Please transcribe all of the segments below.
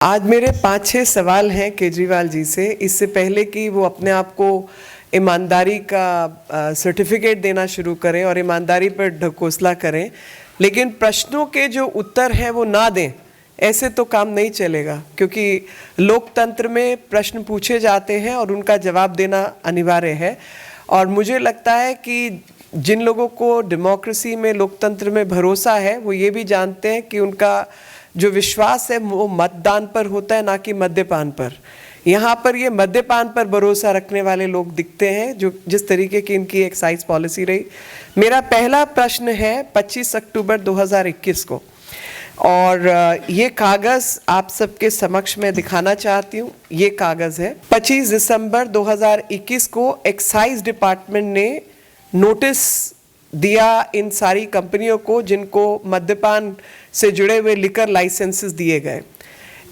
आज मेरे 5-6 सवाल हैं केजरीवाल जी से, इससे पहले कि वो अपने आप को ईमानदारी का सर्टिफिकेट देना शुरू करें और ईमानदारी पर ढकोसला करें, लेकिन प्रश्नों के जो उत्तर हैं वो ना दें, ऐसे तो काम नहीं चलेगा। क्योंकि लोकतंत्र में प्रश्न पूछे जाते हैं और उनका जवाब देना अनिवार्य है। और मुझे लगता है कि जिन लोगों को डेमोक्रेसी में, लोकतंत्र में भरोसा है, वो ये भी जानते हैं कि उनका जो विश्वास है वो मतदान पर होता है, ना कि मद्यपान पर। यहाँ पर ये मद्यपान पर भरोसा रखने वाले लोग दिखते हैं, जो जिस तरीके की इनकी एक्साइज पॉलिसी रही। मेरा पहला प्रश्न है 25 अक्टूबर 2021 को, और ये कागज़ आप सबके समक्ष में दिखाना चाहती हूँ। ये कागज़ है 25 दिसंबर 2021 को एक्साइज डिपार्टमेंट ने नोटिस दिया इन सारी कंपनियों को जिनको मद्यपान से जुड़े हुए लिकर लाइसेंसेस दिए गए।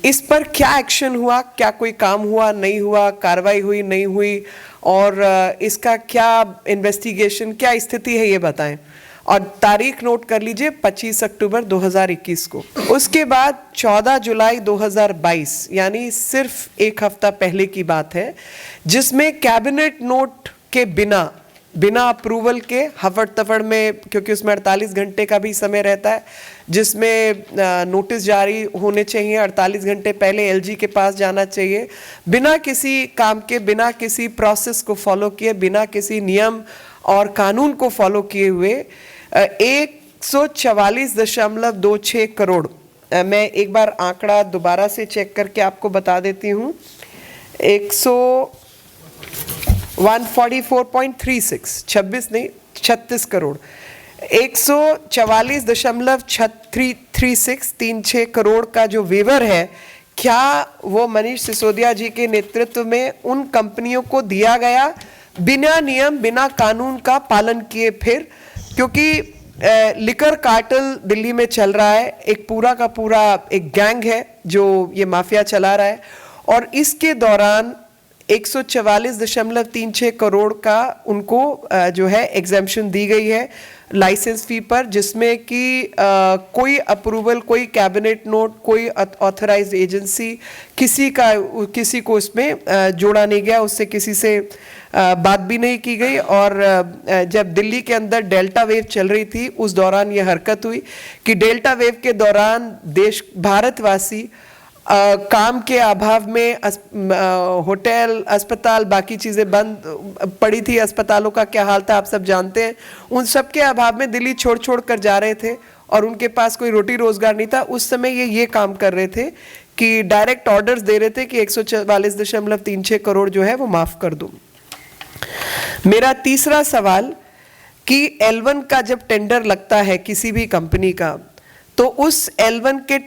इस पर क्या एक्शन हुआ, क्या कोई काम हुआ, नहीं हुआ, कार्रवाई हुई, नहीं हुई, और इसका क्या इन्वेस्टिगेशन, क्या स्थिति है, ये बताएं। और तारीख नोट कर लीजिए 25 अक्टूबर 2021 को। उसके बाद 14 जुलाई 2022, यानी सिर्फ एक हफ्ता पहले की बात है, जिसमें कैबिनेट नोट के बिना अप्रूवल के हफड़ तफड़ में, क्योंकि उसमें 48 घंटे का भी समय रहता है, जिसमें नोटिस जारी होने चाहिए 48 घंटे पहले एलजी के पास जाना चाहिए, बिना किसी काम के, बिना किसी प्रोसेस को फॉलो किए, बिना किसी नियम और कानून को फॉलो किए हुए 144.26 करोड़, मैं एक बार आंकड़ा दोबारा से चेक करके आपको बता देती हूँ, 144.36, 26 नहीं 36 करोड़, 144.36 करोड़ का जो वेवर है, क्या वो मनीष सिसोदिया जी के नेतृत्व में उन कंपनियों को दिया गया बिना नियम, बिना कानून का पालन किए? फिर क्योंकि लिकर कार्टेल दिल्ली में चल रहा है, एक पूरा का पूरा एक गैंग है जो ये माफिया चला रहा है, और इसके दौरान 144.36 करोड़ का उनको जो है एग्जेम्पशन दी गई है लाइसेंस फी पर, जिसमें कि कोई अप्रूवल, कोई कैबिनेट नोट, कोई ऑथराइज्ड एजेंसी, किसी को इसमें जोड़ा नहीं गया, उससे किसी से बात भी नहीं की गई। और जब दिल्ली के अंदर डेल्टा वेव चल रही थी, उस दौरान ये हरकत हुई कि डेल्टा वेव के दौरान भारतवासी काम के अभाव में होटल, अस्पताल, बाकी चीज़ें बंद पड़ी थी। अस्पतालों का क्या हाल था आप सब जानते हैं। उन सब के अभाव में दिल्ली छोड़ कर जा रहे थे और उनके पास कोई रोटी रोजगार नहीं था। उस समय ये काम कर रहे थे कि डायरेक्ट ऑर्डर्स दे रहे थे कि 144.36 करोड़ जो है वो माफ़ कर दो। मेरा तीसरा सवाल कि L1 का जब टेंडर लगता है किसी भी कंपनी का, तो उस L1 के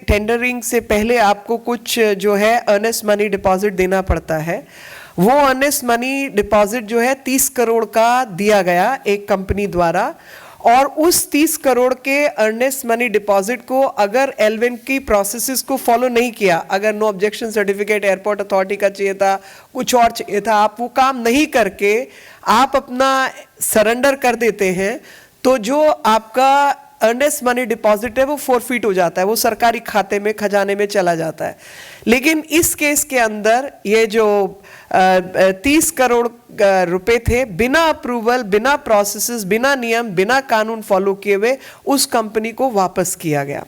टेंडरिंग से पहले आपको कुछ जो है अर्नेस्ट मनी डिपॉजिट देना पड़ता है। वो अर्नेस्ट मनी डिपॉजिट जो है 30 करोड़ का दिया गया एक कंपनी द्वारा, और उस 30 करोड़ के अर्नेस्ट मनी डिपॉजिट को अगर L1 की प्रोसेसेस को फॉलो नहीं किया, अगर no objection certificate airport authority का चाहिए था, कुछ और चाहिए था, आप वो काम नहीं करके आप अपना सरेंडर कर देते हैं, तो जो आपका अर्नेस्ट मनी डिपॉजिट है वो फोरफीट हो जाता है, वो सरकारी खाते में, खजाने में चला जाता है। लेकिन इस केस के अंदर ये जो 30 करोड़ रुपए थे, बिना अप्रूवल, बिना प्रोसेसेस, बिना नियम, बिना कानून फॉलो किए हुए उस कंपनी को वापस किया गया।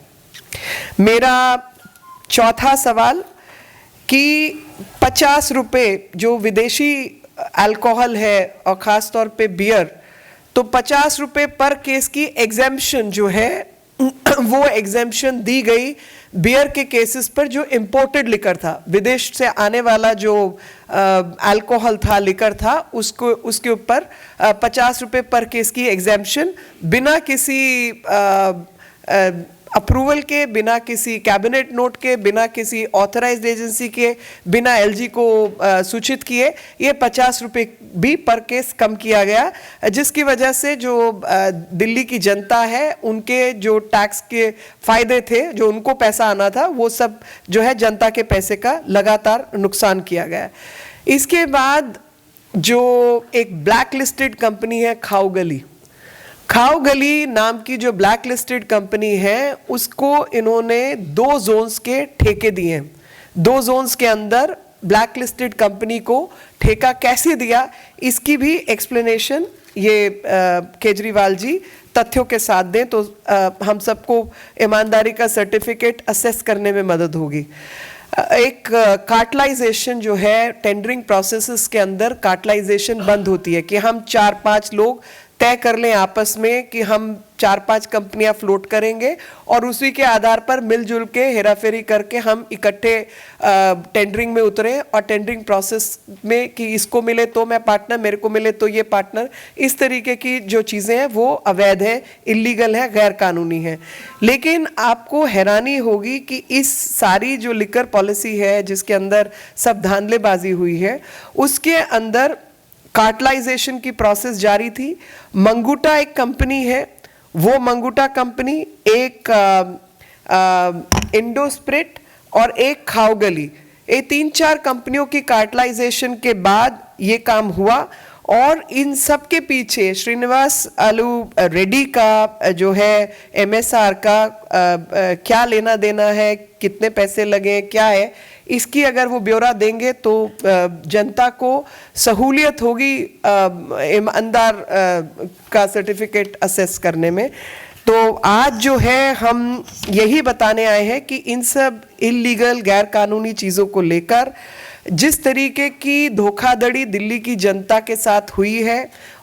मेरा चौथा सवाल कि 50 रुपए जो विदेशी अल्कोहल है और ख़ास तौर पे बियर, तो 50 रुपए पर केस की एग्जेम्पशन जो है वो एग्जेम्पशन दी गई बियर के केसेस पर जो इंपोर्टेड लिकर था, विदेश से आने वाला जो अल्कोहल था, लिकर था, उसके ऊपर 50 रुपए पर केस की एग्जेम्पशन, बिना किसी अप्रूवल के, बिना किसी कैबिनेट नोट के, बिना किसी ऑथराइज्ड एजेंसी के, बिना एलजी को सूचित किए, ये 50 रुपए भी पर केस कम किया गया, जिसकी वजह से जो दिल्ली की जनता है, उनके जो टैक्स के फायदे थे, जो उनको पैसा आना था, वो सब जो है जनता के पैसे का लगातार नुकसान किया गया। इसके बाद जो एक ब्लैक लिस्टेड कंपनी है खाओ गली नाम की जो ब्लैक लिस्टेड कंपनी है उसको इन्होंने 2 जोन्स के ठेके दिए हैं। 2 जोन्स के अंदर ब्लैक लिस्टेड कंपनी को ठेका कैसे दिया, इसकी भी एक्सप्लेनेशन ये केजरीवाल जी तथ्यों के साथ दें तो हम सबको ईमानदारी का सर्टिफिकेट असेस करने में मदद होगी। एक कार्टलाइजेशन जो है टेंडरिंग प्रोसेसेस के अंदर कार्टलाइजेशन बंद होती है कि हम 4-5 लोग तय कर लें आपस में कि हम 4-5 कंपनियां फ्लोट करेंगे और उसी के आधार पर मिलजुल के हेराफेरी करके हम इकट्ठे टेंडरिंग में उतरें और टेंडरिंग प्रोसेस में कि इसको मिले तो मैं पार्टनर, मेरे को मिले तो ये पार्टनर, इस तरीके की जो चीज़ें हैं वो अवैध है, इलीगल है, गैर कानूनी है। लेकिन आपको हैरानी होगी कि इस सारी जो लिकर पॉलिसी है जिसके अंदर सब धांधलेबाजी हुई है उसके अंदर कार्टलाइजेशन की प्रोसेस जारी थी। मंगूटा एक कंपनी है, वो मंगूटा कंपनी एक इंडोस्प्रिट और एक खाओगली, ये 3-4 कंपनियों की कार्टलाइजेशन के बाद ये काम हुआ और इन सब के पीछे श्रीनिवास आलू रेड्डी का जो है MSR का क्या लेना देना है, कितने पैसे लगे, क्या है, इसकी अगर वो ब्यौरा देंगे तो जनता को सहूलियत होगी ईमानदार का सर्टिफिकेट असेस करने में। तो आज जो है हम यही बताने आए हैं कि इन सब इलीगल गैर कानूनी चीज़ों को लेकर जिस तरीके की धोखाधड़ी दिल्ली की जनता के साथ हुई है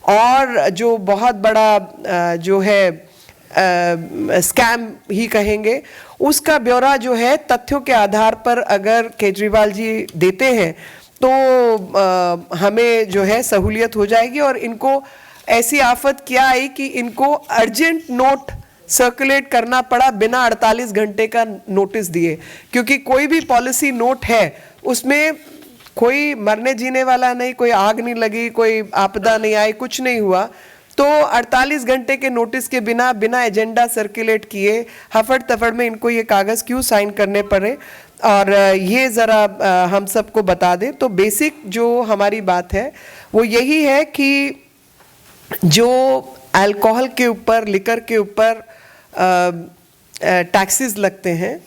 और जो बहुत बड़ा जो है स्कैम ही कहेंगे, उसका ब्यौरा जो है तथ्यों के आधार पर अगर केजरीवाल जी देते हैं तो हमें जो है सहूलियत हो जाएगी और इनको ऐसी आफत क्या आई कि इनको अर्जेंट नोट सर्कुलेट करना पड़ा बिना 48 घंटे का नोटिस दिए, क्योंकि कोई भी पॉलिसी नोट है उसमें कोई मरने जीने वाला नहीं, कोई आग नहीं लगी, कोई आपदा नहीं आई, कुछ नहीं हुआ, तो 48 घंटे के नोटिस के बिना बिना एजेंडा सर्कुलेट किए हफड़ तफड़ में इनको ये कागज़ क्यों साइन करने पड़े और ये ज़रा हम सबको बता दें। तो बेसिक जो हमारी बात है वो यही है कि जो अल्कोहल के ऊपर, लिकर के ऊपर टैक्सेस लगते हैं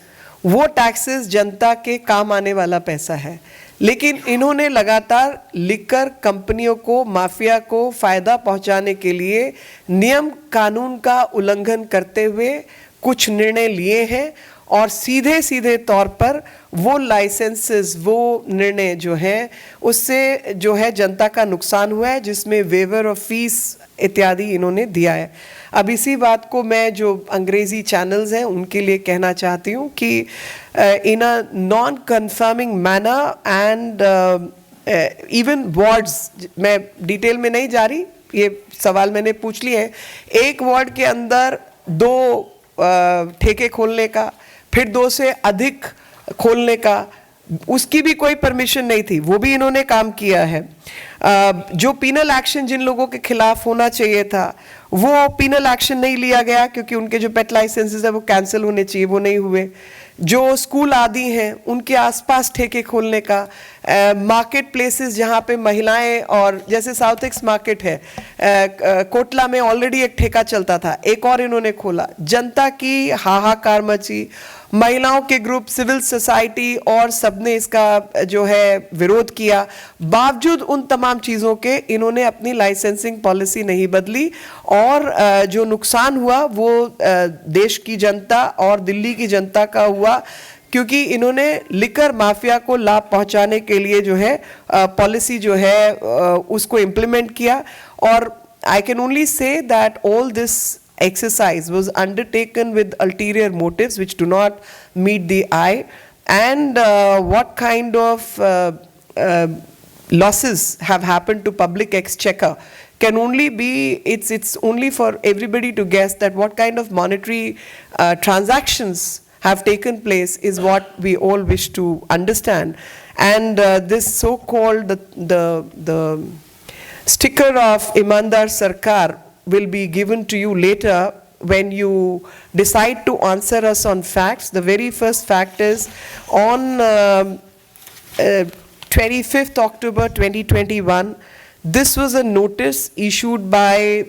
वो टैक्सेस जनता के काम आने वाला पैसा है, लेकिन इन्होंने लगातार लिकर कंपनियों को, माफिया को फ़ायदा पहुंचाने के लिए नियम कानून का उल्लंघन करते हुए कुछ निर्णय लिए हैं और सीधे सीधे तौर पर वो लाइसेंसेस, वो निर्णय जो हैं उससे जो है जनता का नुकसान हुआ है, जिसमें वेवर ऑफ फीस इत्यादि इन्होंने दिया है। अब इसी बात को मैं जो अंग्रेज़ी चैनल्स हैं उनके लिए कहना चाहती हूँ कि in a non conforming manner and even wards, मैं डिटेल में नहीं जा रही, ये सवाल मैंने पूछ लिए हैं, एक वार्ड के अंदर 2 ठेके खोलने का, फिर 2 से अधिक खोलने का, उसकी भी कोई परमिशन नहीं थी, वो भी इन्होंने काम किया है। जो पीनल एक्शन जिन लोगों के खिलाफ होना चाहिए था वो पीनल एक्शन नहीं लिया गया क्योंकि उनके जो पेट लाइसेंसेस है वो कैंसिल होने चाहिए, वो नहीं हुए। जो स्कूल आदि हैं उनके आसपास ठेके खोलने का, मार्केट प्लेसेस जहाँ पे महिलाएं, और जैसे साउथ एक्स मार्केट है कोटला में ऑलरेडी एक ठेका चलता था, एक और इन्होंने खोला, जनता की हाहाकार मची, महिलाओं के ग्रुप, सिविल सोसाइटी और सबने इसका जो है विरोध किया। बावजूद उन तमाम चीज़ों के इन्होंने अपनी लाइसेंसिंग पॉलिसी नहीं बदली और जो नुकसान हुआ वो देश की जनता और दिल्ली की जनता का हुआ, क्योंकि इन्होंने लिकर माफिया को लाभ पहुंचाने के लिए जो है पॉलिसी जो है उसको इम्प्लीमेंट किया। और I can only say that all this exercise was undertaken with ulterior motives which do not meet the eye, and what kind of losses have happened to public exchequer can only be, it's only for everybody to guess that what kind of monetary transactions have taken place is what we all wish to understand. And this so-called the sticker of Imandar Sarkar will be given to you later when you decide to answer us on facts. The very first fact is on 25th October 2021, This was a notice issued by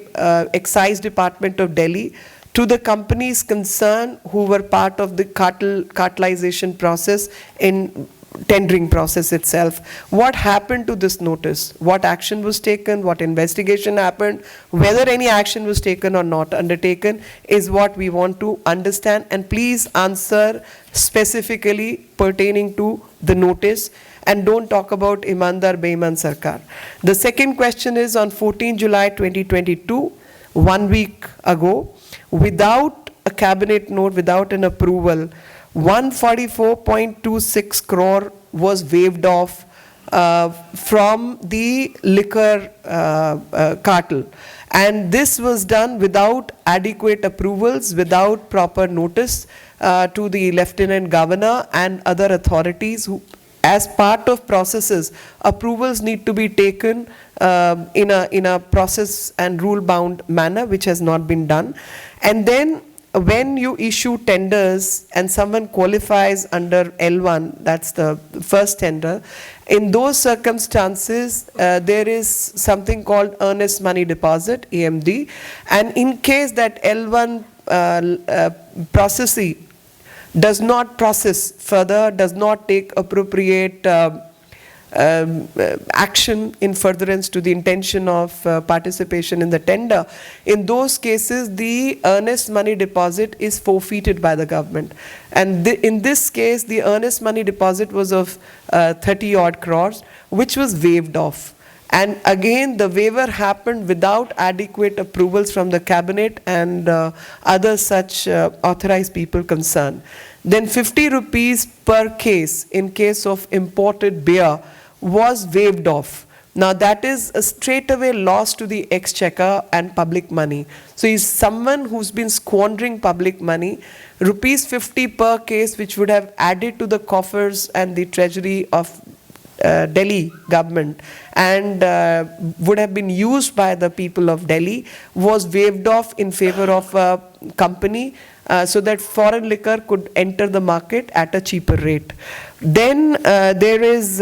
Excise Department of Delhi to the companies concerned who were part of the cartelization process in tendering process itself. What happened to this notice? What action was taken? What investigation happened? Whether any action was taken or not undertaken is what we want to understand, and please answer specifically pertaining to the notice and don't talk about Imandar Beiman Sarkar. The second question is on 14 July 2022, 1 week ago, without a cabinet note, without an approval, 144.26 crore was waived off from the liquor cartel. And this was done without adequate approvals, without proper notice to the Lieutenant Governor and other authorities who, as part of processes, approvals need to be taken in a process and rule-bound manner, which has not been done. And then when you issue tenders and someone qualifies under L1, that's the first tender, in those circumstances, there is something called earnest money deposit, EMD, and in case that L1 processee does not process further, does not take appropriate action in furtherance to the intention of participation in the tender, in those cases the earnest money deposit is forfeited by the government. And in this case the earnest money deposit was of 30 odd crores, which was waived off. And again, the waiver happened without adequate approvals from the cabinet and other such authorized people concerned. Then 50 rupees per case in case of imported beer was waived off. Now that is a straightaway loss to the exchequer and public money. So is someone who's been squandering public money, rupees 50 per case, which would have added to the coffers and the treasury of Delhi government and would have been used by the people of Delhi, was waived off in favor of a company so that foreign liquor could enter the market at a cheaper rate. Then there is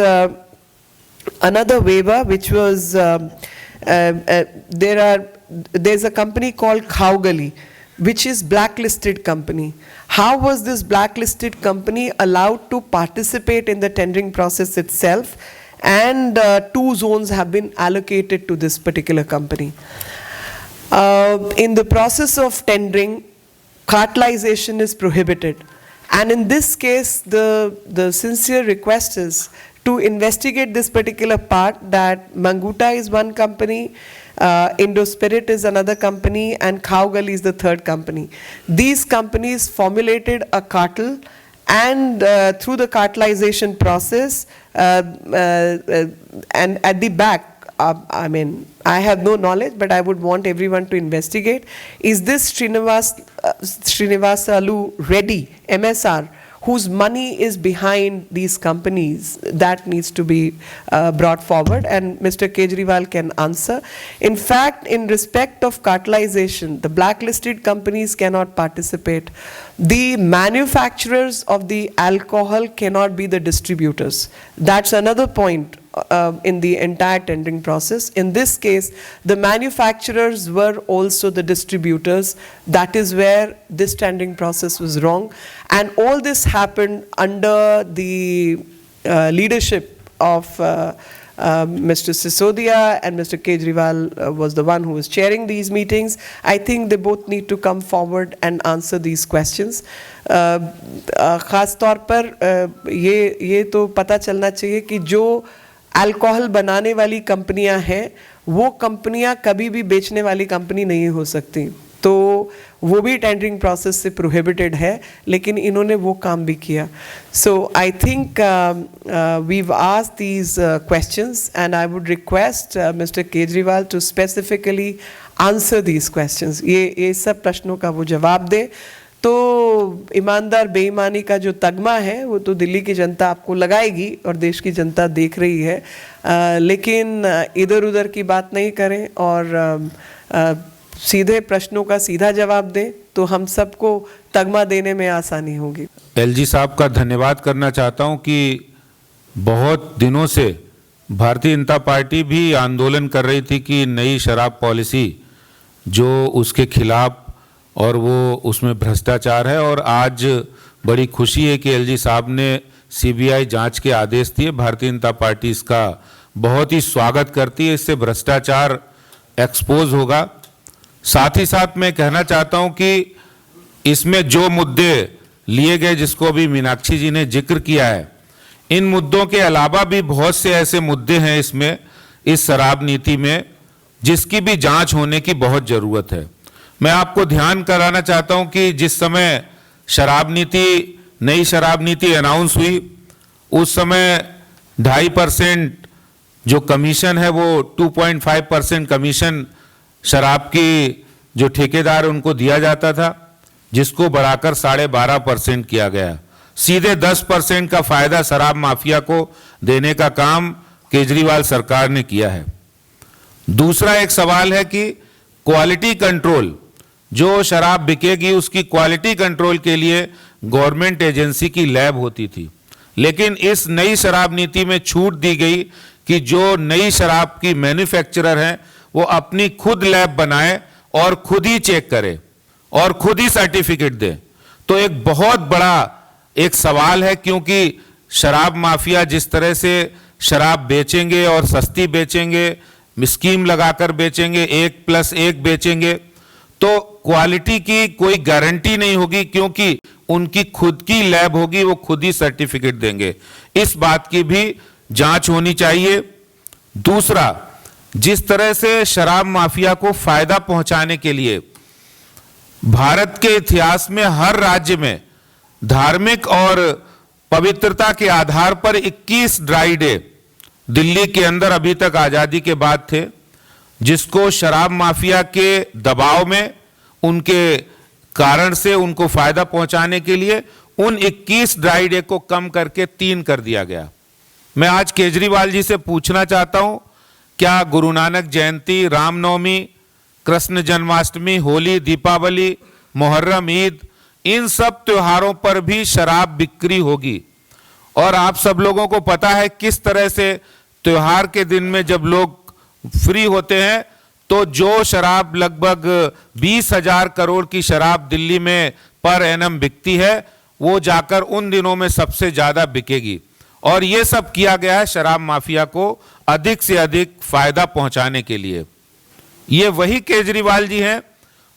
another waiver which was there's a company called Khaugali, which is blacklisted company. How was this blacklisted company allowed to participate in the tendering process itself? And 2 zones have been allocated to this particular company. In the process of tendering, cartelization is prohibited. And in this case, the sincere request is to investigate this particular part, that Manguta is one company, Indospirit is another company, and Khaugali is the third company. These companies formulated a cartel, and through the cartelization process, and at the back, I mean, I have no knowledge, but I would want everyone to investigate. Is this Srinivasalu Reddy, MSR, whose money is behind these companies? That needs to be brought forward, and Mr. Kejriwal can answer. In fact, in respect of cartelization, the blacklisted companies cannot participate. The manufacturers of the alcohol cannot be the distributors. That's another point in the entire tendering process. In this case, the manufacturers were also the distributors. That is where this tendering process was wrong. And all this happened under the leadership of Mr. Sisodia, and Mr. Kejriwal was the one who was chairing these meetings. I think they both need to come forward and answer these questions. खास तौर पर ये तो पता चलना चाहिए कि जो अल्कोहल बनाने वाली कंपनियां हैं, वो कंपनियां कभी भी बेचने वाली कंपनी नहीं हो सकती, तो वो भी टेंडरिंग प्रोसेस से प्रोहिबिटेड है, लेकिन इन्होंने वो काम भी किया. So I think we've asked these questions and I would request mister Kejriwal to specifically answer these questions. ये सब प्रश्नों का वो जवाब दे. तो ईमानदार बेईमानी का जो तगमा है वो तो दिल्ली की जनता आपको लगाएगी और देश की जनता देख रही है, लेकिन इधर उधर की बात नहीं करें और सीधे प्रश्नों का सीधा जवाब दें, तो हम सबको तगमा देने में आसानी होगी. एलजी साहब का धन्यवाद करना चाहता हूं कि बहुत दिनों से भारतीय जनता पार्टी भी आंदोलन कर रही थी कि नई शराब पॉलिसी जो उसके खिलाफ और वो उसमें भ्रष्टाचार है, और आज बड़ी खुशी है कि एलजी साहब ने सीबीआई जांच के आदेश दिए। भारतीय जनता पार्टी इसका बहुत ही स्वागत करती है, इससे भ्रष्टाचार एक्सपोज होगा। साथ ही साथ मैं कहना चाहता हूं कि इसमें जो मुद्दे लिए गए, जिसको अभी मीनाक्षी जी ने जिक्र किया है, इन मुद्दों के अलावा भी बहुत से ऐसे मुद्दे हैं इसमें, इस शराब नीति में, जिसकी भी जांच होने की बहुत जरूरत है। मैं आपको ध्यान कराना चाहता हूं कि जिस समय नई शराब नीति अनाउंस हुई, उस समय 2.5% जो कमीशन है वो 2.5% कमीशन शराब की जो ठेकेदार उनको दिया जाता था, जिसको बढ़ाकर 12.5% किया गया। सीधे 10% का फायदा शराब माफिया को देने का काम केजरीवाल सरकार ने किया है। दूसरा एक सवाल है कि क्वालिटी कंट्रोल, जो शराब बिकेगी उसकी क्वालिटी कंट्रोल के लिए गवर्नमेंट एजेंसी की लैब होती थी, लेकिन इस नई शराब नीति में छूट दी गई कि जो नई शराब की मैन्युफैक्चरर हैं वो अपनी खुद लैब बनाए और खुद ही चेक करे और खुद ही सर्टिफिकेट दे। तो एक बहुत बड़ा एक सवाल है, क्योंकि शराब माफिया जिस तरह से शराब बेचेंगे और सस्ती बेचेंगे, स्कीम लगाकर बेचेंगे, 1+1 बेचेंगे, तो क्वालिटी की कोई गारंटी नहीं होगी, क्योंकि उनकी खुद की लैब होगी, वो खुद ही सर्टिफिकेट देंगे। इस बात की भी जांच होनी चाहिए। दूसरा, जिस तरह से शराब माफिया को फायदा पहुंचाने के लिए भारत के इतिहास में हर राज्य में धार्मिक और पवित्रता के आधार पर 21 ड्राई डे दिल्ली के अंदर अभी तक आजादी के बाद थे, जिसको शराब माफिया के दबाव में, उनके कारण से उनको फायदा पहुंचाने के लिए उन 21 ड्राई डे को कम करके 3 कर दिया गया। मैं आज केजरीवाल जी से पूछना चाहता हूं, क्या गुरु नानक जयंती, रामनवमी, कृष्ण जन्माष्टमी, होली, दीपावली, मुहर्रम, ईद, इन सब त्योहारों पर भी शराब बिक्री होगी? और आप सब लोगों को पता है किस तरह से त्योहार के दिन में जब लोग फ्री होते हैं तो जो शराब लगभग 20,000 करोड़ की शराब दिल्ली में पर एनम बिकती है, वो जाकर उन दिनों में सबसे ज्यादा बिकेगी। और ये सब किया गया है शराब माफिया को अधिक से अधिक फायदा पहुंचाने के लिए। ये वही केजरीवाल जी हैं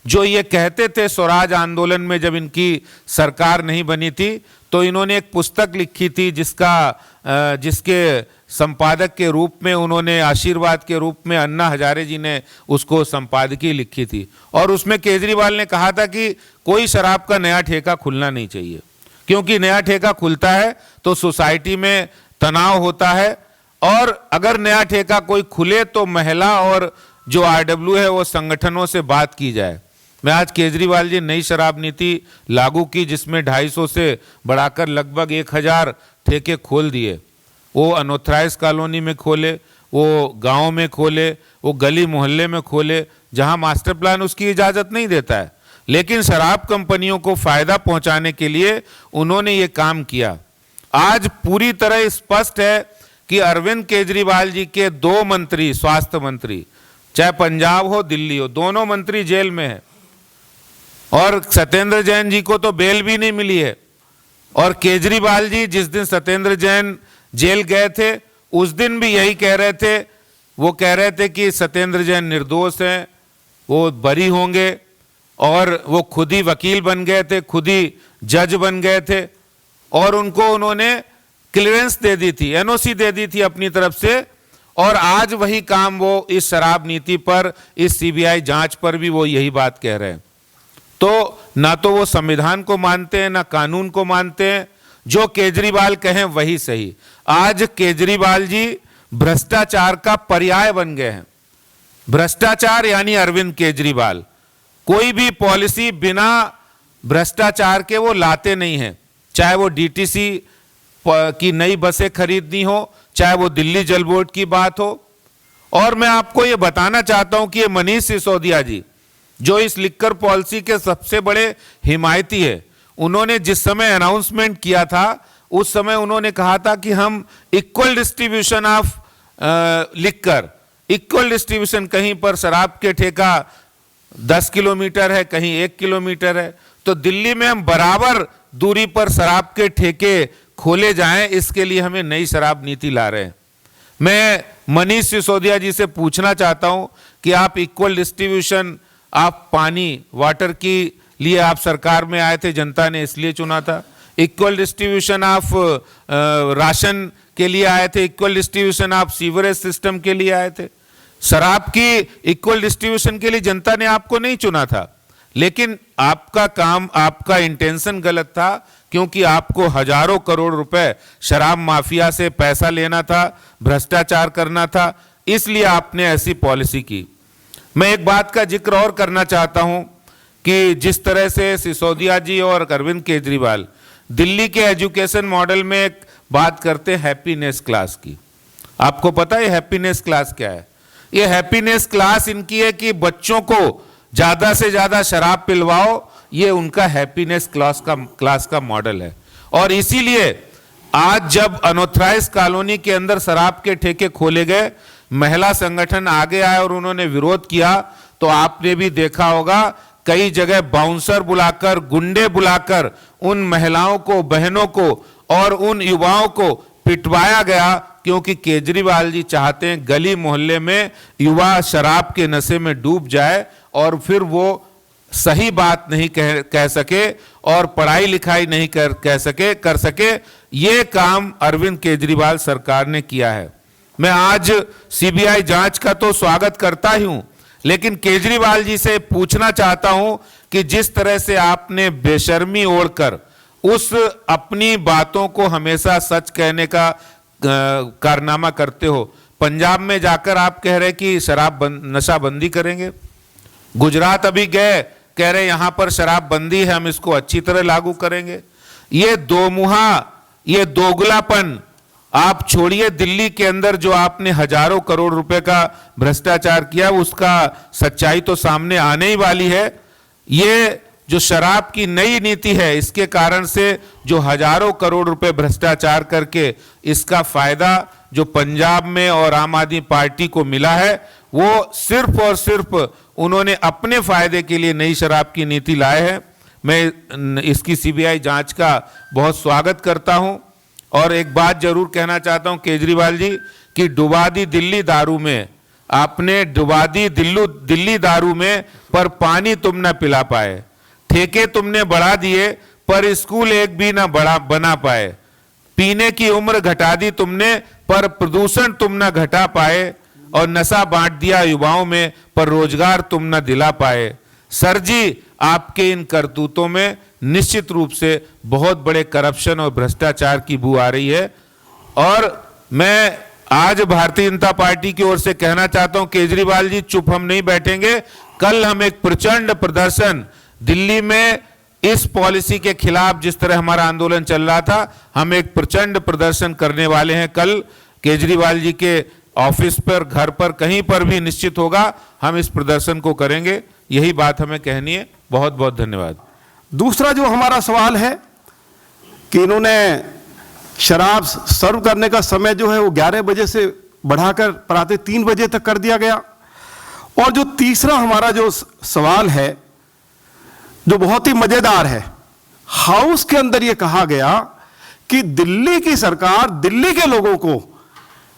जो ये कहते थे स्वराज आंदोलन में, जब इनकी सरकार नहीं बनी थी, तो इन्होंने एक पुस्तक लिखी थी जिसके संपादक के रूप में उन्होंने, आशीर्वाद के रूप में अन्ना हजारे जी ने उसको संपादकीय लिखी थी, और उसमें केजरीवाल ने कहा था कि कोई शराब का नया ठेका खुलना नहीं चाहिए, क्योंकि नया ठेका खुलता है तो सोसाइटी में तनाव होता है, और अगर नया ठेका कोई खुले तो महिला और जो आरडब्ल्यू है वो संगठनों से बात की जाए। मैं आज केजरीवाल जी नई शराब नीति लागू की, जिसमें 250 से बढ़ाकर लगभग 1000 ठेके खोल दिए। वो अनऑथराइज कॉलोनी में खोले, वो गांव में खोले, वो गली मोहल्ले में खोले, जहां मास्टर प्लान उसकी इजाजत नहीं देता है, लेकिन शराब कंपनियों को फायदा पहुंचाने के लिए उन्होंने ये काम किया। आज पूरी तरह स्पष्ट है कि अरविंद केजरीवाल जी के 2 मंत्री, स्वास्थ्य मंत्री, चाहे पंजाब हो दिल्ली हो, दोनों मंत्री जेल में हैं, और सत्येंद्र जैन जी को तो बेल भी नहीं मिली है। और केजरीवाल जी जिस दिन सत्येंद्र जैन जेल गए थे, उस दिन भी यही कह रहे थे, वो कह रहे थे कि सत्येंद्र जैन निर्दोष हैं, वो बरी होंगे, और वो खुद ही वकील बन गए थे, खुद ही जज बन गए थे, और उनको उन्होंने क्लियरेंस दे दी थी, एनओसी दे दी थी अपनी तरफ से। और आज वही काम वो इस शराब नीति पर, इस सीबीआई जांच पर भी वो यही बात कह रहे हैं। तो ना तो वो संविधान को मानते हैं, ना कानून को मानते हैं, जो केजरीवाल कहें वही सही। आज केजरीवाल जी भ्रष्टाचार का पर्याय बन गए हैं। भ्रष्टाचार यानी अरविंद केजरीवाल कोई भी पॉलिसी बिना भ्रष्टाचार के वो लाते नहीं हैं, चाहे वो डीटीसी की नई बसें खरीदनी हो, चाहे वो दिल्ली जल बोर्ड की बात हो। और मैं आपको ये बताना चाहता हूं कि ये मनीष सिसोदिया जी, जो इस लिक्कर पॉलिसी के सबसे बड़े हिमायती है, उन्होंने जिस समय अनाउंसमेंट किया था, उस समय उन्होंने कहा था कि हम इक्वल डिस्ट्रीब्यूशन ऑफ लिखकर इक्वल डिस्ट्रीब्यूशन, कहीं पर शराब के ठेका 10 किलोमीटर है, कहीं 1 किलोमीटर है, तो दिल्ली में हम बराबर दूरी पर शराब के ठेके खोले जाएं, इसके लिए हमें नई शराब नीति ला रहे हैं। मैं मनीष सिसोदिया जी से पूछना चाहता हूं कि आप इक्वल डिस्ट्रीब्यूशन, आप पानी वाटर की लिए आप सरकार में आए थे, जनता ने इसलिए चुना था। इक्वल डिस्ट्रीब्यूशन आप राशन के लिए आए थे, इक्वल डिस्ट्रीब्यूशन आप सीवरेज सिस्टम के लिए आए थे। शराब की इक्वल डिस्ट्रीब्यूशन के लिए जनता ने आपको नहीं चुना था, लेकिन आपका काम, आपका इंटेंशन गलत था, क्योंकि आपको हजारों करोड़ रुपए शराब माफिया से पैसा लेना था, भ्रष्टाचार करना था, इसलिए आपने ऐसी पॉलिसी की। मैं एक बात का जिक्र और करना चाहता हूं कि जिस तरह से सिसोदिया जी और अरविंद केजरीवाल दिल्ली के एजुकेशन मॉडल में एक बात करते हैं हैप्पीनेस क्लास की। आपको पता है हैप्पीनेस क्लास क्या है? ये हैप्पीनेस क्लास इनकी है कि बच्चों को ज्यादा से ज्यादा शराब पिलवाओ, ये उनका हैप्पीनेस क्लास का मॉडल है। और इसीलिए आज जब अनऑथराइज कॉलोनी के अंदर शराब के ठेके खोले गए, महिला संगठन आगे आए और उन्होंने विरोध किया, तो आपने भी देखा होगा कई जगह बाउंसर बुलाकर, गुंडे बुलाकर उन महिलाओं को, बहनों को और उन युवाओं को पिटवाया गया, क्योंकि केजरीवाल जी चाहते हैं गली मोहल्ले में युवा शराब के नशे में डूब जाए और फिर वो सही बात नहीं कह सके और पढ़ाई लिखाई नहीं कर सके। ये काम अरविंद केजरीवाल सरकार ने किया है। मैं आज सीबीआई जांच का तो स्वागत करता ही हूं, लेकिन केजरीवाल जी से पूछना चाहता हूं कि जिस तरह से आपने बेशर्मी ओढ़कर उस अपनी बातों को हमेशा सच कहने का कारनामा करते हो, पंजाब में जाकर आप कह रहे कि शराब नशा बंदी करेंगे, गुजरात अभी गए, कह रहे यहां पर शराब बंदी है, हम इसको अच्छी तरह लागू करेंगे। ये दोमुहा, ये दोगलापन आप छोड़िए। दिल्ली के अंदर जो आपने हजारों करोड़ रुपए का भ्रष्टाचार किया, उसका सच्चाई तो सामने आने ही वाली है। ये जो शराब की नई नीति है, इसके कारण से जो हजारों करोड़ रुपए भ्रष्टाचार करके इसका फायदा जो पंजाब में और आम आदमी पार्टी को मिला है, वो सिर्फ और सिर्फ उन्होंने अपने फायदे के लिए नई शराब की नीति लाए हैं। मैं इसकी सीबीआई जांच का बहुत स्वागत करता हूं और एक बात जरूर कहना चाहता हूं केजरीवाल जी कि डुबा दी दिल्ली दारू में, आपने डुबा दी दिल्ली दारू में, पर पानी तुम न पिला पाए। ठेके तुमने बढ़ा दिए, पर स्कूल एक भी ना बना पाए। पीने की उम्र घटा दी तुमने, पर प्रदूषण तुम न घटा पाए। और नशा बांट दिया युवाओं में, पर रोजगार तुम न दिला पाए। सर जी, आपके इन करतूतों में निश्चित रूप से बहुत बड़े करप्शन और भ्रष्टाचार की बू आ रही है। और मैं आज भारतीय जनता पार्टी की ओर से कहना चाहता हूं, केजरीवाल जी चुप हम नहीं बैठेंगे। कल हम एक प्रचंड प्रदर्शन दिल्ली में इस पॉलिसी के खिलाफ, जिस तरह हमारा आंदोलन चल रहा था, हम एक प्रचंड प्रदर्शन करने वाले हैं। कल केजरीवाल जी के ऑफिस पर, घर पर, कहीं पर भी निश्चित होगा, हम इस प्रदर्शन को करेंगे। यही बात हमें कहनी है। बहुत बहुत धन्यवाद। दूसरा जो हमारा सवाल है कि इन्होंने शराब सर्व करने का समय जो है वो 11 बजे से बढ़ाकर प्रातः 3 बजे तक कर दिया गया। और जो तीसरा हमारा जो सवाल है, जो बहुत ही मजेदार है, हाउस के अंदर ये कहा गया कि दिल्ली की सरकार दिल्ली के लोगों को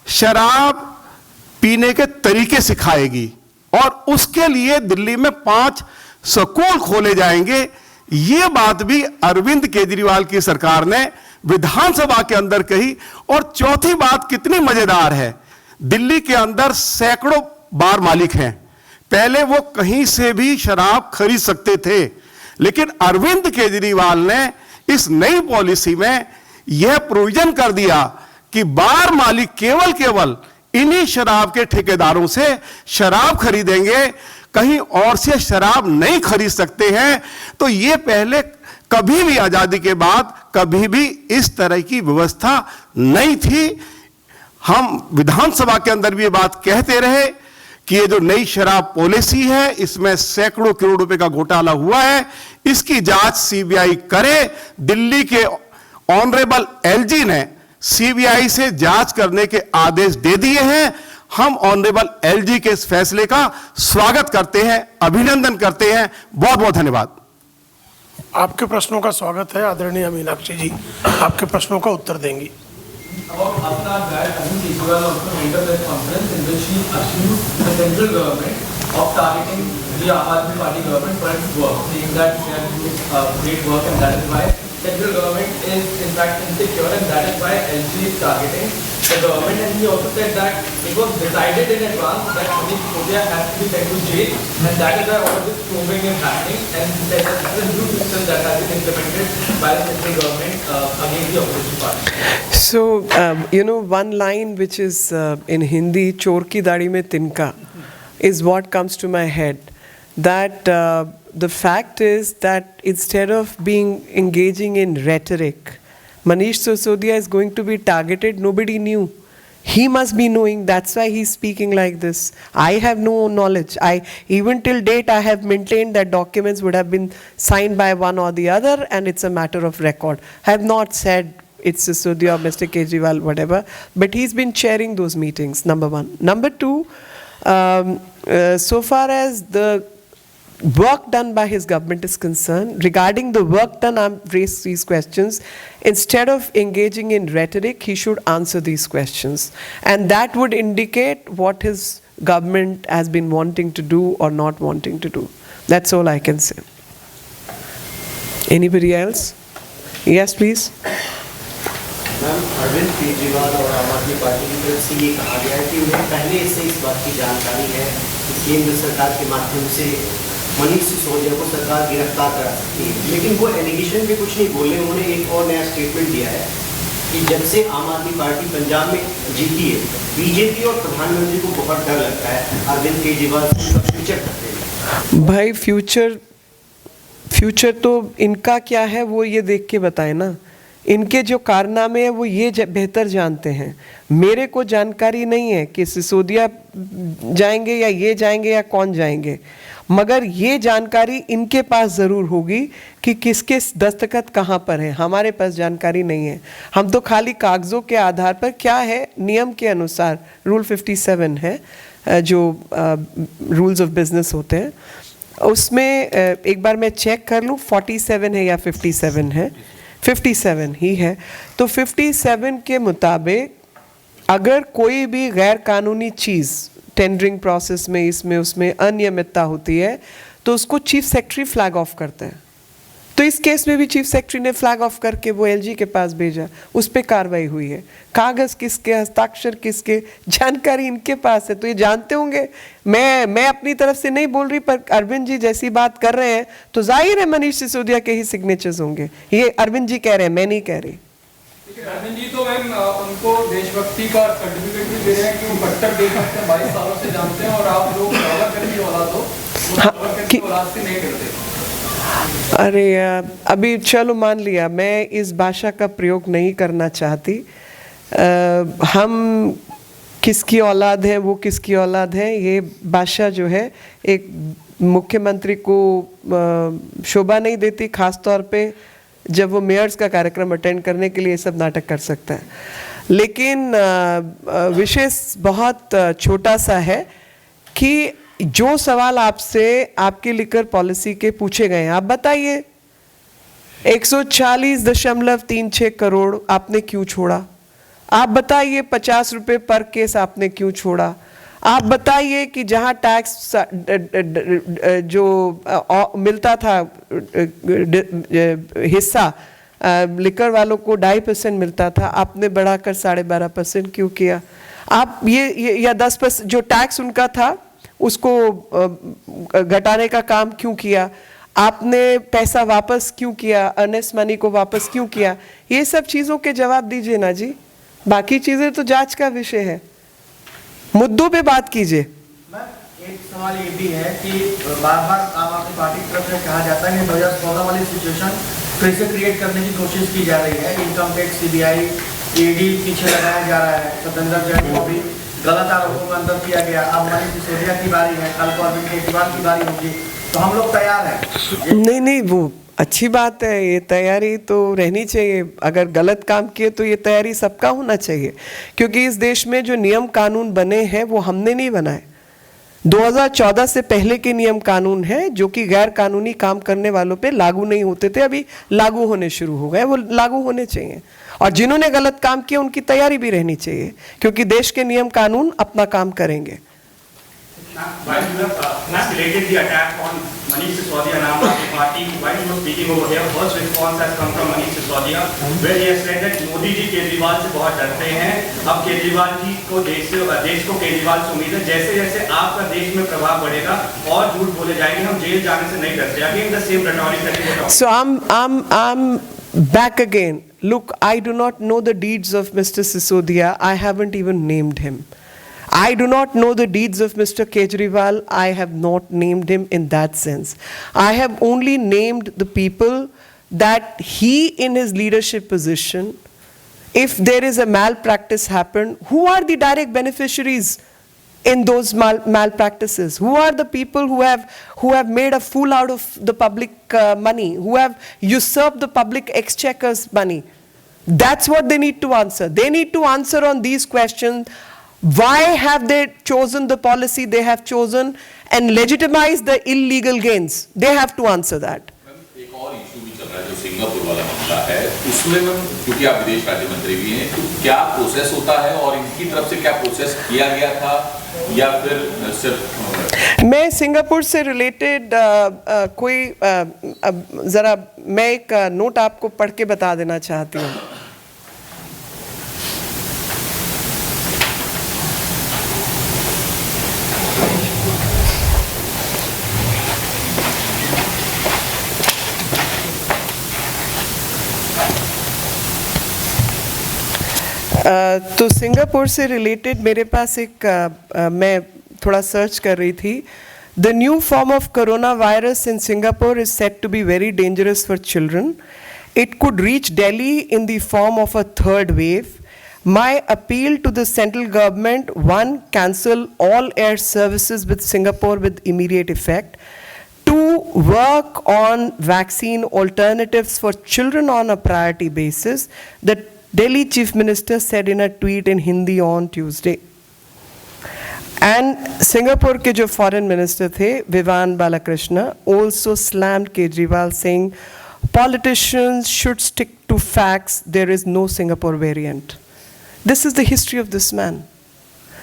शराब पीने के तरीके सिखाएगी और उसके लिए दिल्ली में 5 स्कूल खोले जाएंगे। यह बात भी अरविंद केजरीवाल की सरकार ने विधानसभा के अंदर कही। और चौथी बात कितनी मजेदार है, दिल्ली के अंदर सैकड़ों बार मालिक हैं, पहले वो कहीं से भी शराब खरीद सकते थे, लेकिन अरविंद केजरीवाल ने इस नई पॉलिसी में यह प्रोविजन कर दिया कि बार मालिक केवल इन्हीं शराब के ठेकेदारों से शराब खरीदेंगे, कहीं और से शराब नहीं खरीद सकते हैं। तो ये पहले कभी भी आजादी के बाद कभी भी इस तरह की व्यवस्था नहीं थी। हम विधानसभा के अंदर भी ये बात कहते रहे कि ये जो नई शराब पॉलिसी है, इसमें सैकड़ों करोड़ रुपए का घोटाला हुआ है, इसकी जांच सीबीआई करे। दिल्ली के ऑनरेबल एलजी ने सीबीआई से जांच करने के आदेश दे दिए हैं। हम ऑनरेबल एलजी के इस फैसले का स्वागत करते हैं, अभिनंदन करते हैं। बहुत बहुत धन्यवाद। आपके प्रश्नों का स्वागत है। आदरणीय मीनाक्षी जी आपके प्रश्नों का उत्तर देंगी। About After that, Arvind Kejriwal also held a press conference in which he accused the central government of targeting the Aam Aadmi Party government for its work, saying that they are doing great work and that is why central government is in fact insecure and that is why LG is targeting the government. And he also said that it was decided in advance that Manish Sisodia has to be sent to jail and that is why all this probing is happening, and he said that this is a new system that has been implemented by the central government against the opposition party. So, one line which is in Hindi, chor ki dadi mein tinka, is what comes to my head. That the fact is that instead of being engaging in rhetoric, Manish Sisodia is going to be targeted. Nobody knew. He must be knowing. That's why he's speaking like this. I have no knowledge. Even till date, I have maintained that documents would have been signed by one or the other, and it's a matter of record. I have not said it's Sisodia or Mr. Kejriwal, whatever, but he's been chairing those meetings, number one. Number two, so far as the work done by his government is concerned, regarding the work done, I've raised these questions. Instead of engaging in rhetoric, he should answer these questions. And that would indicate what his government has been wanting to do or not wanting to do. That's all I can say. Anybody else? Yes, please. Ma'am, Arvind Kejriwal और आम आदमी party की तरफ से ये कहा गया है कि उन्हें पहले से इस बात की जानकारी है कि केंद्र सरकार के माध्यम से मनीष सिसोदिया को सरकार गिरफ्तार करा सकती है, लेकिन वो एलिगेशन पे कुछ नहीं बोले। उन्होंने एक और नया स्टेटमेंट दिया है कि जब से आम आदमी पार्टी पंजाब में जीती है, बीजेपी और प्रधानमंत्री को बहुत डर लगता है अरविंद केजरीवाल से फ्यूचर करते हैं। भाई फ्यूचर तो इनका क्या है वो ये देख के बताए ना। इनके जो कारनामे हैं वो ये बेहतर जानते हैं। मेरे को जानकारी नहीं है कि सिसोदिया जाएंगे या ये जाएंगे या कौन जाएंगे, मगर ये जानकारी इनके पास ज़रूर होगी कि किसके दस्तखत कहाँ पर हैं। हमारे पास जानकारी नहीं है। हम तो खाली कागज़ों के आधार पर क्या है, नियम के अनुसार रूल 57 है जो रूल्स ऑफ बिजनेस होते हैं, उसमें एक बार मैं चेक कर लूँ 47 है या 57 है। 57 ही है। तो 57 के मुताबिक अगर कोई भी गैर कानूनी चीज़ टेंडरिंग प्रोसेस में इसमें उसमें अनियमितता होती है तो उसको चीफ सेक्रेटरी फ्लैग ऑफ करता है। तो इस केस में भी चीफ सेक्रेटरी ने फ्लैग ऑफ करके वो एलजी के पास भेजा, उस पर कार्रवाई हुई है। कागज़ किसके, हस्ताक्षर किसके, जानकारी इनके पास है, तो ये जानते होंगे। मैं अपनी तरफ से नहीं बोल रही, पर अरविंद जी जैसी बात कर रहे हैं तो जाहिर है मनीष सिसोदिया के ही सिग्नेचर्स होंगे। ये अरविंद जी कह रहे हैं, मैं नहीं कह रही। अरविंद जी तो मैम उनको देशभक्ति का सर्टिफिकेट भी दे रहे हैं कि वो कट्टर देशभक्त हैं, 22 सालों से जानते हैं, और आप लोग करने वाला तो औलाद से नहीं करते। अरे यार, अभी चलो मान लिया, मैं इस भाषा का प्रयोग नहीं करना चाहती। हम किसकी औलाद है, वो किसकी औलाद है, ये भाषा जो है एक मुख्यमंत्री को शोभा नहीं देती, खास तौर पे जब वो मेयर्स का कार्यक्रम अटेंड करने के लिए ये सब नाटक कर सकता है। लेकिन विशेष बहुत छोटा सा है कि जो सवाल आपसे आपके लिकर पॉलिसी के पूछे गए हैं, आप बताइए 140.36 करोड़ आपने क्यों छोड़ा? आप बताइए 50 रुपये पर केस आपने क्यों छोड़ा? आप बताइए कि जहां टैक्स जो मिलता था हिस्सा लिकर वालों को 2.5% मिलता था, आपने बढ़ाकर 12.5% क्यों किया? आप ये या 10% जो टैक्स उनका था उसको घटाने का काम क्यों किया? आपने पैसा वापस क्यों किया? अर्नेस्ट मनी को वापस क्यों किया? ये सब चीज़ों के जवाब दीजिए ना जी। बाकी चीज़ें तो जांच का विषय है, मुद्दों पे बात कीजिए। एक सवाल ये भी है कि बार बार आम आदमी पार्टी की तरफ से कहा जाता है कि 2014 वाली सिचुएशन फिर से क्रिएट करने की कोशिश की जा रही है। इनकम टैक्स, सीबीआई, ईडी पीछे लगाया जा रहा है। सत्येंद्र जैन को भी गलत आरोपों में अंदर किया गया। अब मनीष सिसोदिया की बारी है, कल को अरविंद केजरीवाल की बारी होगी, तो हम लोग तैयार हैं। नहीं, वो अच्छी बात है, ये तैयारी तो रहनी चाहिए। अगर गलत काम किए तो ये तैयारी सबका होना चाहिए, क्योंकि इस देश में जो नियम कानून बने हैं वो हमने नहीं बनाए। 2014 से पहले के नियम कानून हैं जो कि गैर कानूनी काम करने वालों पे लागू नहीं होते थे, अभी लागू होने शुरू हो गए, वो लागू होने चाहिए। और जिन्होंने गलत काम किया उनकी तैयारी भी रहनी चाहिए, क्योंकि देश के नियम कानून अपना काम करेंगे। While you have related the attack on Manish Sisodia and Aam Aadmi Party, while you were speaking over here, first response has come from Manish Sisodia, where he has said that Modi ji Kejriwal से बहुत डरते हैं। अब केजरीवाल जी को देश को केजरीवाल से उम्मीद है, जैसे जैसे आपका देश में प्रभाव बढ़ेगा और झूठ बोले जाएंगे, हम जेल जाने से नहीं डरते। Again the same rhetoric that you were talking. So I'm back again. Look, I do not know the deeds of Mr. Sisodia. I haven't even named him. I do not know the deeds of Mr. Kejriwal. I have not named him in that sense. I have only named the people that he, in his leadership position, if there is a malpractice happened, who are the direct beneficiaries in those malpractices? Who are the people who have made a fool out of the public money, who have usurped the public exchequer's money? That's what they need to answer. They need to answer on these questions. Why have they chosen the policy they have chosen and legitimized the illegal gains? They have to answer that. एक और issue भी चल रहा है जो Singapore वाला मामला है, उसमें मैम क्योंकि आप विदेश राज्य मंत्री भी हैं, तो क्या प्रोसेस होता है और इनकी तरफ से क्या प्रोसेस किया गया था या फिर सिर्फ? मैं सिंगापुर से रिलेटेड ज़रा मैं एक नोट आपको पढ़ के बता देना चाहती हूँ। तो सिंगापुर से रिलेटेड मेरे पास एक मैं थोड़ा सर्च कर रही थी। The new form of corona virus in Singapore is set to be very dangerous for children. It could reach Delhi in the form of a third wave. My appeal to the central government: 1, cancel all air services with Singapore with immediate effect. 2, work on vaccine alternatives for children on a priority basis. The Delhi Chief Minister said in a tweet in Hindi on Tuesday. And Singapore के जो foreign minister थे, Vivian Balakrishna, also slammed Kejriwal, saying politicians should stick to facts. There is no Singapore variant. This is the history of this man.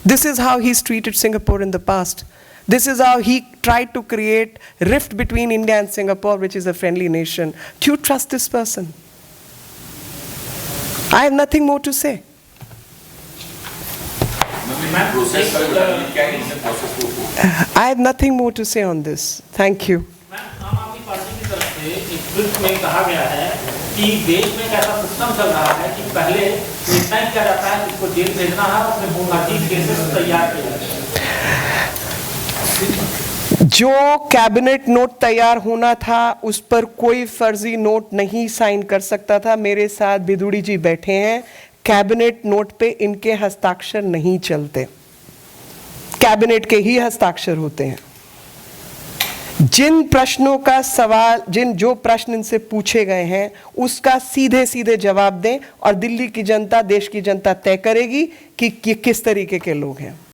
This is how he's treated Singapore in the past. This is how he tried to create rift between India and Singapore, which is a friendly nation. Do you trust this person? I have nothing more to say. I have nothing more to say on this. Thank you. आम आदमी party की तरफ से एक tweet में कहा गया है कि देश में एक ऐसा सिस्टम चल रहा है कि पहले निर्णय किया जाता है किसको जेल भेजना है, अपने मुंहमाती केसेस तैयार किए जाते हैं। जो कैबिनेट नोट तैयार होना था उस पर कोई फर्जी नोट नहीं साइन कर सकता था। मेरे साथ बिदुड़ी जी बैठे हैं। कैबिनेट नोट पे इनके हस्ताक्षर नहीं चलते, कैबिनेट के ही हस्ताक्षर होते हैं। जिन प्रश्नों का सवाल, जो प्रश्न इनसे पूछे गए हैं उसका सीधे सीधे जवाब दें और दिल्ली की जनता, देश की जनता तय करेगी कि किस तरीके के लोग हैं।